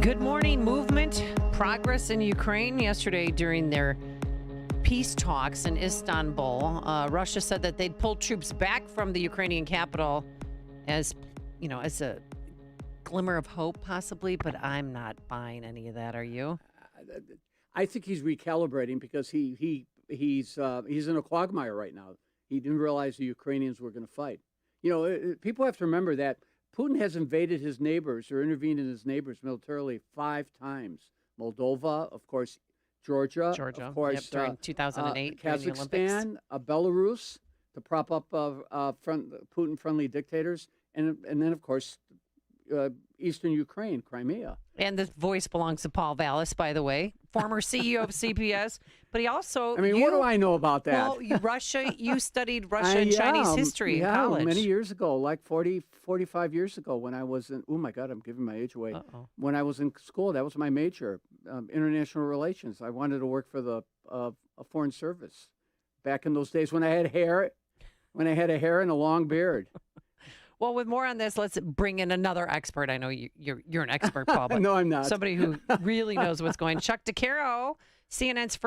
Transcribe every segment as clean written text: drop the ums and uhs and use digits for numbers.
Good morning, movement, progress in Ukraine. Yesterday, during their peace talks in Istanbul, Russia said that they'd pull troops back from the Ukrainian capital as, as a glimmer of hope, possibly. But I'm not buying any of that. Are you? I think he's recalibrating because he's in a quagmire right now. He didn't realize the Ukrainians were going to fight. People have to remember that Putin has invaded his neighbors or intervened in his neighbors militarily 5 times. Moldova, of course, Georgia, of course, during 2008, during the Olympics. Kazakhstan, Belarus, to prop up Putin-friendly dictators, and then, of course, eastern Ukraine, Crimea. And the voice belongs to Paul Vallis, by the way, former CEO of CBS. But he also... what do I know about that? Well, you studied Russia and Chinese history in college. Many years ago, like 45 years ago when I was in... Oh, my God, I'm giving my age away. Uh-oh. When I was in school, that was my major, international relations. I wanted to work for the Foreign Service back in those days when I had hair, a hair and a long beard. Well, with more on this, let's bring in another expert. I know you're an expert, Paul, but no, I'm not. Somebody who really knows what's going on. Chuck de Caro, CNN's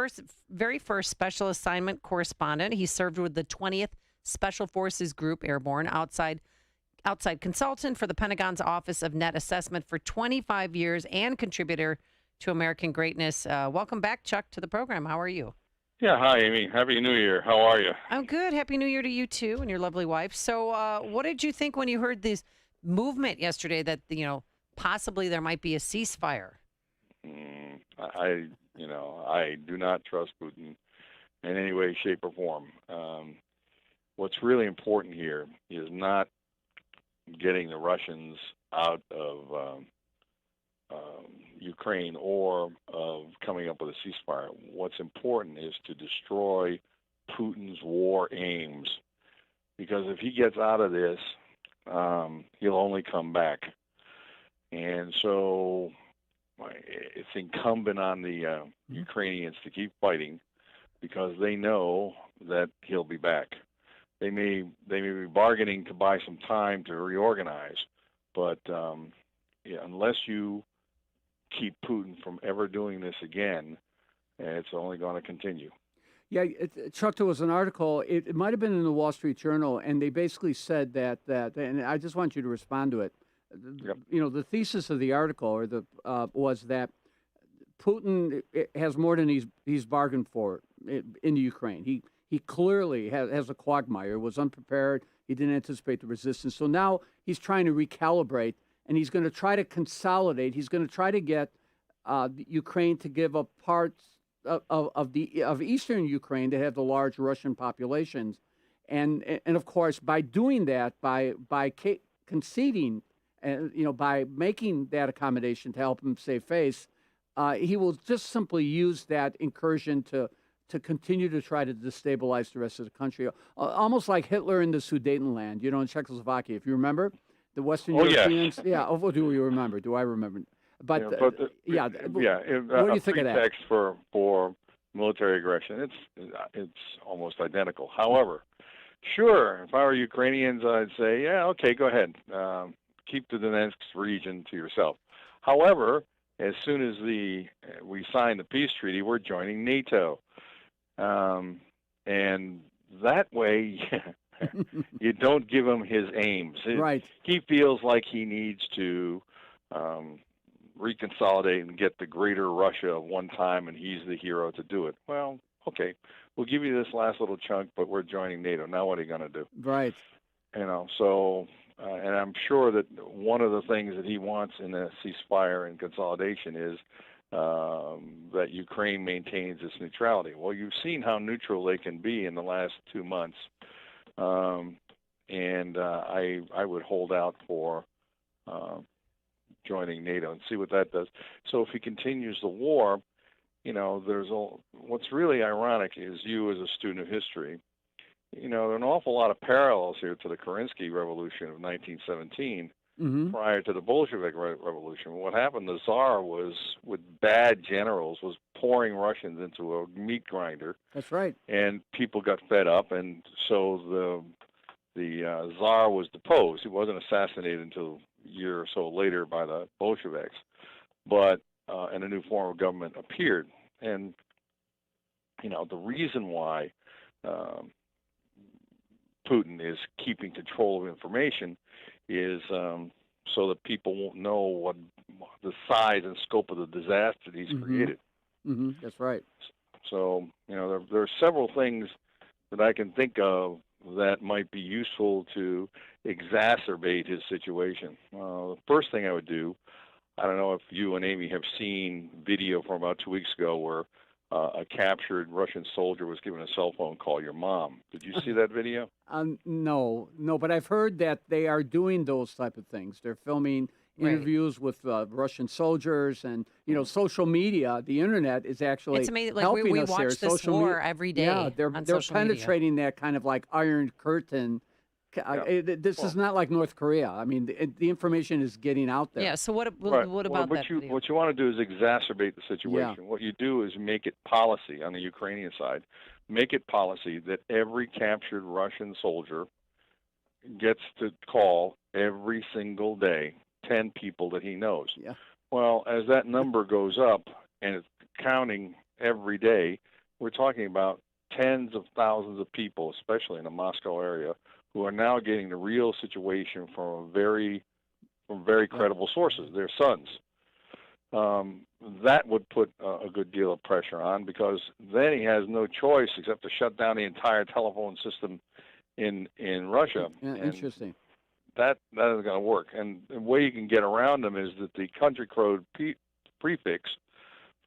very first special assignment correspondent. He served with the 20th Special Forces Group Airborne, outside consultant for the Pentagon's Office of Net Assessment for 25 years, and contributor to American Greatness. Welcome back, Chuck, to the program. How are you? Yeah, hi, Amy. Happy New Year. How are you? I'm good. Happy New Year to you, too, and your lovely wife. So what did you think when you heard this movement yesterday that, possibly there might be a ceasefire? I do not trust Putin in any way, shape, or form. What's really important here is not getting the Russians out of Ukraine or of coming up with a ceasefire. What's important is to destroy Putin's war aims, because if he gets out of this, he'll only come back. And so it's incumbent on the Ukrainians to keep fighting, because they know that he'll be back. They may be bargaining to buy some time to reorganize, but unless you keep Putin from ever doing this again, it's only going to continue. Yeah, Chuck, there was an article, it might have been in the Wall Street Journal, and they basically said that, and I just want you to respond to it. Yep. The thesis of the article was that Putin has more than he's bargained for in the Ukraine. He clearly has a quagmire, was unprepared, he didn't anticipate the resistance. So now he's trying to recalibrate, and he's going to try to consolidate. He's going to try to get Ukraine to give up parts of eastern Ukraine that have the large Russian populations, and of course by doing that, by conceding, and by making that accommodation to help him save face, he will just simply use that incursion to continue to try to destabilize the rest of the country, almost like Hitler in the Sudetenland, in Czechoslovakia, if you remember. The Western Europeans, yes. Yeah. What do you remember? Do I remember? But What do you think of that? Pretext for military aggression, it's almost identical. However, sure, if I were Ukrainians, I'd say, yeah, okay, go ahead, keep the Donetsk region to yourself. However, as soon as we sign the peace treaty, we're joining NATO, and that way. You don't give him his aims. Right. He feels like he needs to reconsolidate and get the greater Russia one time, and he's the hero to do it. Well, okay, we'll give you this last little chunk, but we're joining NATO. Now what are you going to do? Right. So, and I'm sure that one of the things that he wants in a ceasefire and consolidation is that Ukraine maintains its neutrality. Well, you've seen how neutral they can be in the last 2 months. And I would hold out for joining NATO and see what that does. So if he continues the war, what's really ironic is, you as a student of history, there are an awful lot of parallels here to the Kerensky Revolution of 1917, prior to the Bolshevik Revolution. What happened, the Tsar was, with bad generals, was pouring Russians into a meat grinder. That's right. And people got fed up, and so the Tsar was deposed. He wasn't assassinated until a year or so later by the Bolsheviks. but and a new form of government appeared. And the reason why um, Putin is keeping control of information is so that people won't know what the size and scope of the disaster he's created. That's right. So there are several things that I can think of that might be useful to exacerbate his situation. The first thing I would do, I don't know if you and Amy have seen video from about 2 weeks ago where a captured Russian soldier was given a cell phone call, your mom. Did you see that video? No, but I've heard that they are doing those type of things. They're filming interviews with Russian soldiers, and social media, the internet is actually It's amazing. Like helping we us watch there. this Social war every day. Yeah, they're on social penetrating that kind of like iron curtain. This is not like North Korea. I mean, the information is getting out there. Yeah. So what Right. about that video? What you want to do is exacerbate the situation. Yeah. What you do is make it policy on the Ukrainian side. Make it policy that every captured Russian soldier gets to call every single day 10 people that he knows. Yeah. Well, as that number goes up and it's counting every day, we're talking about tens of thousands of people, especially in the Moscow area, who are now getting the real situation from very credible sources, their sons. That would put a good deal of pressure on, because then he has no choice except to shut down the entire telephone system in Russia. Yeah, interesting. That isn't going to work. And the way you can get around them is that the country code prefix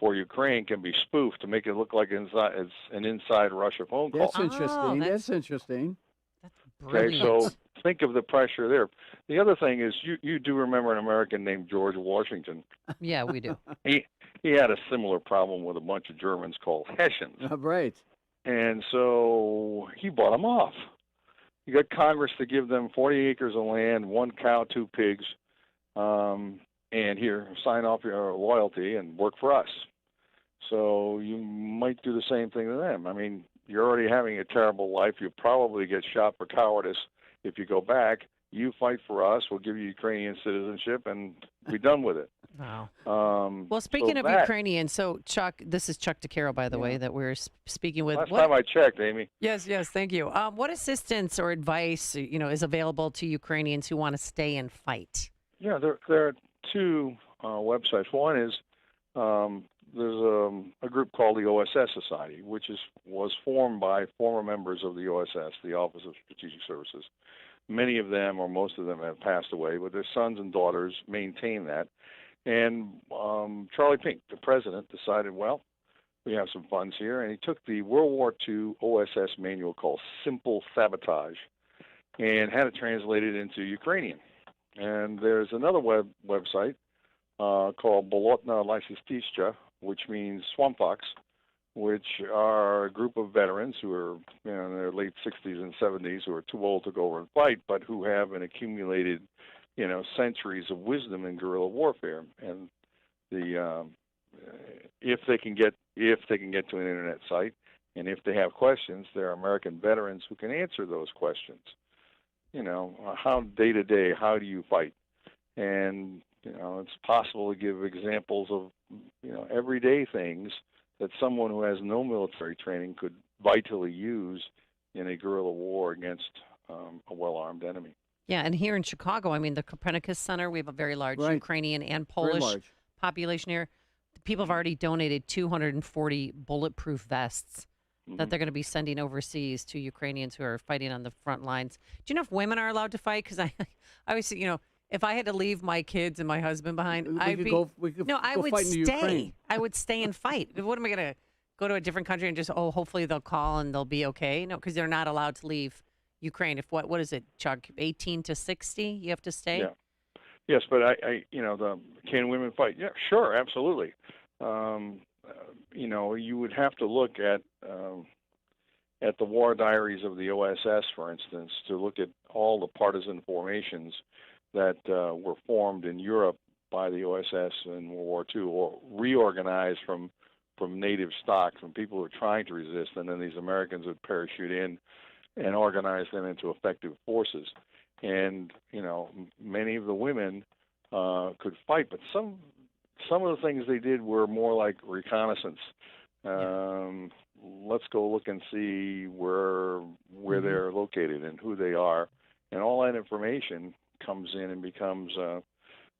for Ukraine can be spoofed to make it look like it's an inside Russia phone call. That's interesting. That's interesting. That's brilliant. Okay, so think of the pressure there. The other thing is, you do remember an American named George Washington. Yeah, we do. He had a similar problem with a bunch of Germans called Hessians. Right. And so he bought them off. He got Congress to give them 40 acres of land, 1 cow, 2 pigs, and here, sign off your loyalty and work for us. So you might do the same thing to them. I mean, you're already having a terrible life. You'll probably get shot for cowardice if you go back. You fight for us. We'll give you Ukrainian citizenship and be done with it. Wow. Well, speaking of Ukrainian, so Chuck, this is Chuck de Caro, by the way, that we're speaking with. Last time I checked, Amy. Yes, thank you. What assistance or advice, is available to Ukrainians who want to stay and fight? Yeah, there are 2 websites. One is there's a group called the OSS Society, which was formed by former members of the OSS, the Office of Strategic Services. Many of them, or most of them, have passed away, but their sons and daughters maintain that. And Charlie Pink, the president, decided, well, we have some funds here, and he took the World War II OSS manual called Simple Sabotage and had it translated into Ukrainian. And there's another website called Bolotna Lysistishcha, which means swamp fox, which are a group of veterans who are in their late 60s and 70s, who are too old to go over and fight, but who have an accumulated, centuries of wisdom in guerrilla warfare. And if they can get to an internet site, and if they have questions, there are American veterans who can answer those questions. How day to day, how do you fight? And it's possible to give examples of everyday things that someone who has no military training could vitally use in a guerrilla war against a well-armed enemy. Yeah, and here in Chicago, the Copernicus Center, we have a very large Ukrainian and Polish population here. People have already donated 240 bulletproof vests that they're going to be sending overseas to Ukrainians who are fighting on the front lines. Do you know if women are allowed to fight? Because I always, if I had to leave my kids and my husband behind, I would stay. I would stay and fight. What am I going to go to a different country and just, hopefully they'll call and they'll be okay? No, because they're not allowed to leave Ukraine. If what is it, Chuck? 18 to 60, you have to stay. Yeah. Yes, but can women fight? Yeah, sure, absolutely. You would have to look at the war diaries of the OSS, for instance, to look at all the partisan formations that were formed in Europe by the OSS in World War II, or reorganized from native stock, from people who were trying to resist, and then these Americans would parachute in and organize them into effective forces. And many of the women could fight, but some of the things they did were more like reconnaissance. Let's go look and see where they're located and who they are, and all that information comes in and becomes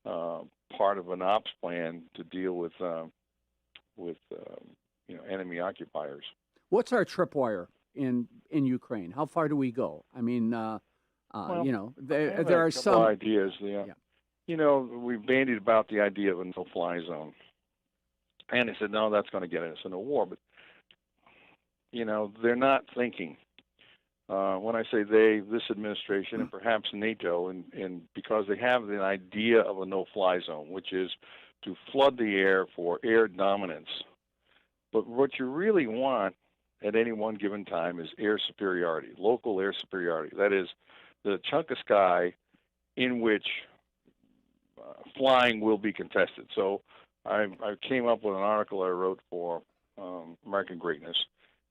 part of an ops plan to deal with enemy occupiers. What's our tripwire in Ukraine? How far do we go? I mean, there are some ideas. We bandied about the idea of a no-fly zone, and they said, no, that's going to get us into war. But they're not thinking. When I say they, this administration and perhaps NATO, and because they have the idea of a no-fly zone, which is to flood the air for air dominance. But what you really want at any one given time is air superiority, local air superiority. That is the chunk of sky in which flying will be contested. So I came up with an article I wrote for American Greatness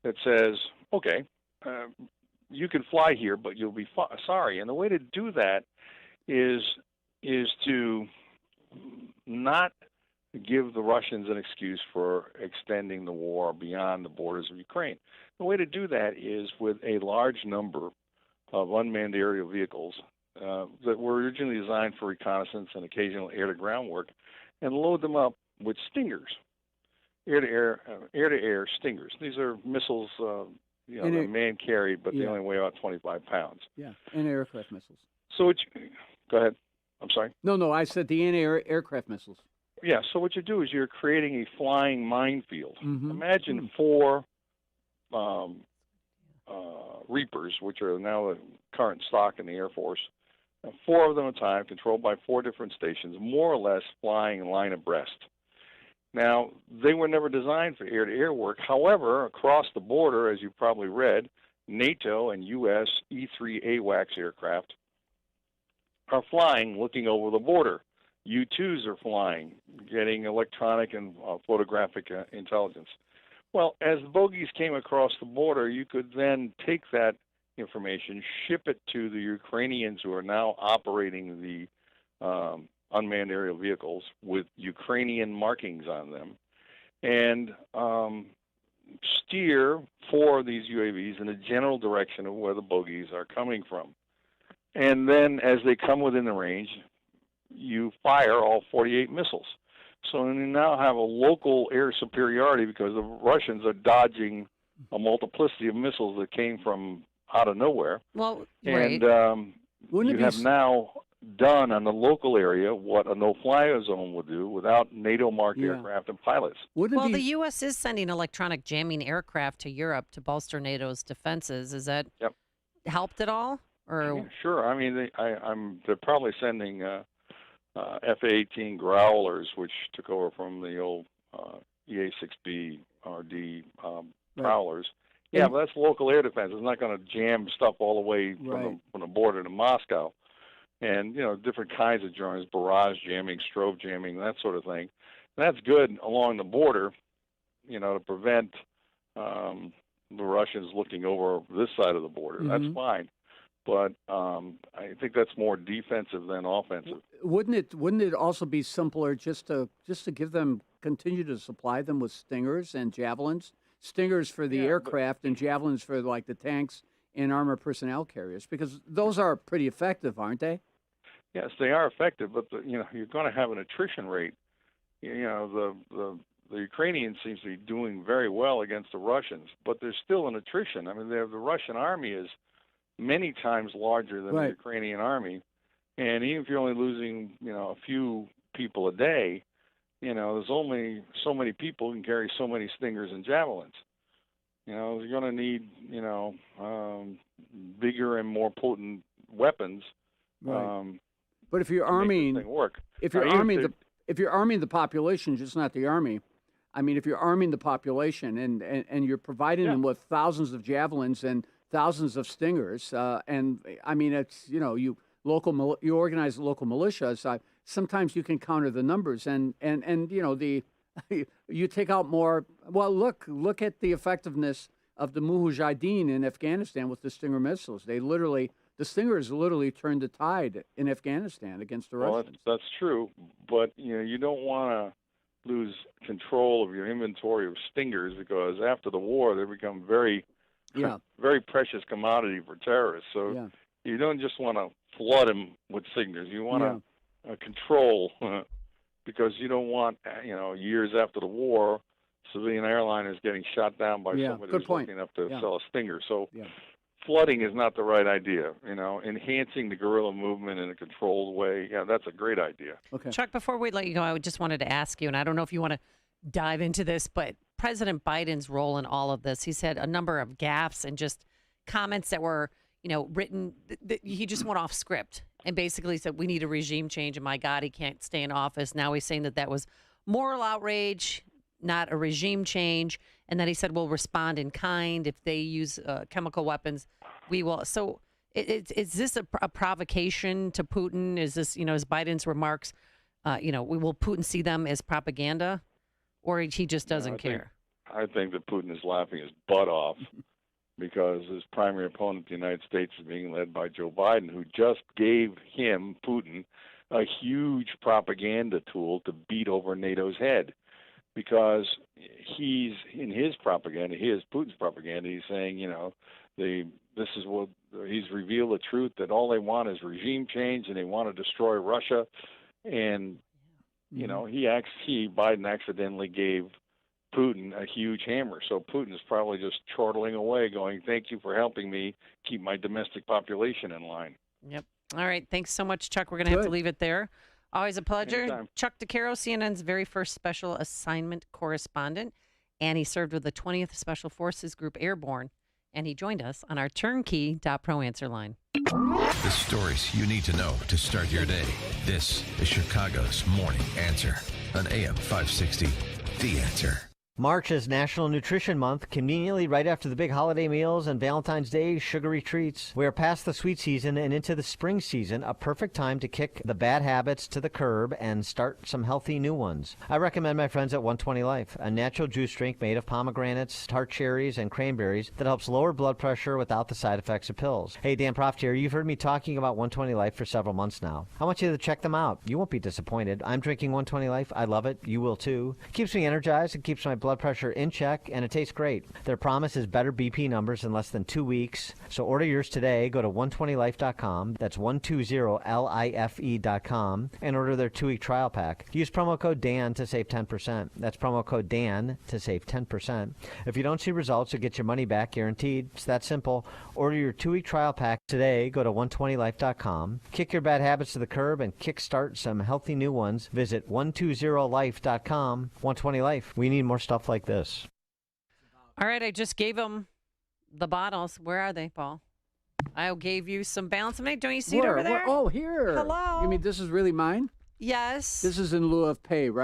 that says, okay, you can fly here, but you'll be sorry. And the way to do that is to not give the Russians an excuse for extending the war beyond the borders of Ukraine. The way to do that is with a large number of unmanned aerial vehicles that were originally designed for reconnaissance and occasional air-to-ground work, and load them up with Stingers, air-to-air Stingers. These are missiles, they're man-carried, but they only weigh about 25 pounds. Yeah, anti-aircraft missiles. So go ahead. I'm sorry. No, I said the anti-aircraft missiles. Yeah, so what you do is you're creating a flying minefield. Mm-hmm. Imagine 4 Reapers, which are now the current stock in the Air Force, 4 of them at a time, controlled by 4 different stations, more or less flying in line abreast. Now, they were never designed for air-to-air work. However, across the border, as you probably read, NATO and U.S. E-3 AWACS aircraft are flying looking over the border. U-2s are flying, getting electronic and photographic intelligence. Well, as the bogies came across the border, you could then take that information, ship it to the Ukrainians who are now operating the unmanned aerial vehicles with Ukrainian markings on them, and steer 4 of these UAVs in the general direction of where the bogies are coming from. And then as they come within the range, you fire all 48 missiles. So you now have a local air superiority because the Russians are dodging a multiplicity of missiles that came from out of nowhere. Well, and right. You have now done on the local area what a no-fly zone would do without NATO-marked aircraft and pilots. Well, the U.S. is sending electronic jamming aircraft to Europe to bolster NATO's defenses. Is that helped at all? Or yeah, sure. I mean, they're probably sending F-18 Growlers, which took over from the old EA-6B RD Prowlers. Yeah, but that's local air defense. It's not going to jam stuff all the way from the border to Moscow. And, different kinds of drones, barrage jamming, strobe jamming, that sort of thing. And that's good along the border, to prevent the Russians looking over this side of the border. Mm-hmm. That's fine. But I think that's more defensive than offensive. Wouldn't it also be simpler just to give them, continue to supply them with Stingers and Javelins? Stingers for the aircraft and Javelins for like the tanks and armored personnel carriers, because those are pretty effective, aren't they? Yes, they are effective, but you're going to have an attrition rate. The Ukrainians seems to be doing very well against the Russians, but there's still an attrition. I mean, the Russian army is many times larger than the Ukrainian army, and even if you're only losing a few people a day, there's only so many people who can carry so many Stingers and Javelins. You're going to need bigger and more potent weapons. Right. But if you're arming the population, just not the army. I mean, if you're arming the population and you're providing them with thousands of Javelins and thousands of Stingers, and I mean, it's you organize local militias. Sometimes you can counter the numbers, and you take out more. Well, look at the effectiveness of the Mujahideen in Afghanistan with the Stinger missiles. The Stingers literally turned the tide in Afghanistan against the Russians. Well, that's true, but you don't want control of your inventory of stingers, because after the war they become very, very precious commodity for terrorists. So you don't just want to flood them with stingers. You want to control, because you don't want, years after the war, civilian airliners getting shot down by somebody who's lucky enough to sell a stinger. So flooding is not the right idea. Enhancing the guerrilla movement in a controlled way, that's a great idea. Okay. Chuck, before we let you go, I just wanted to ask you, and I don't know if you want to dive into this, but President Biden's role in all of this, he's had a number of gaffes and just comments that were, written, he just went off script and basically said, we need a regime change, and my God, he can't stay in office. Now he's saying that was moral outrage, not a regime change, and then he said we'll respond in kind. If they use chemical weapons, we will. So is this a provocation to Putin? Is this, as Biden's remarks, will Putin see them as propaganda, or he just doesn't care? I think that Putin is laughing his butt off because his primary opponent, the United States, is being led by Joe Biden, who just gave him, Putin, a huge propaganda tool to beat over NATO's head. Because he's in his propaganda, Putin's propaganda, he's saying, this is what he's revealed the truth that all they want is regime change and they want to destroy Russia. And, Biden accidentally gave Putin a huge hammer. So Putin is probably just chortling away going, thank you for helping me keep my domestic population in line. Yep. All right. Thanks so much, Chuck. We're going to have to leave it there. Always a pleasure. Anytime. Chuck de Caro, CNN's very first special assignment correspondent, and he served with the 20th Special Forces Group Airborne, and he joined us on our turnkey.pro answer line. The stories you need to know to start your day. This is Chicago's Morning Answer on AM 560. The Answer. March is National Nutrition Month, conveniently right after the big holiday meals and Valentine's Day sugary treats. We are past the sweet season and into the spring season, a perfect time to kick the bad habits to the curb and start some healthy new ones. I recommend my friends at 120 Life, a natural juice drink made of pomegranates, tart cherries, and cranberries that helps lower blood pressure without the side effects of pills. Hey, Dan Proft here. You've heard me talking about 120 Life for several months now. I want you to check them out. You won't be disappointed. I'm drinking 120 Life. I love it. You will too. Keeps me energized. It keeps my blood pressure in check, and it tastes great. Their promise is better BP numbers in less than 2 weeks. So order yours today. Go to 120life.com. That's 120life.com, and order their 2-week trial pack. Use promo code DAN to save 10%. That's promo code DAN to save 10%. If you don't see results, you'll get your money back guaranteed. It's that simple. Order your 2-week trial pack today. Go to 120life.com. Kick your bad habits to the curb and kickstart some healthy new ones. Visit 120life.com. 120 Life. We need more stuff like this. All right, I just gave him the bottles. Where are they, Paul? I gave you some Balance of Night. Don't you see it over there? Oh, here. Hello. You mean this is really mine? Yes. This is in lieu of pay, right?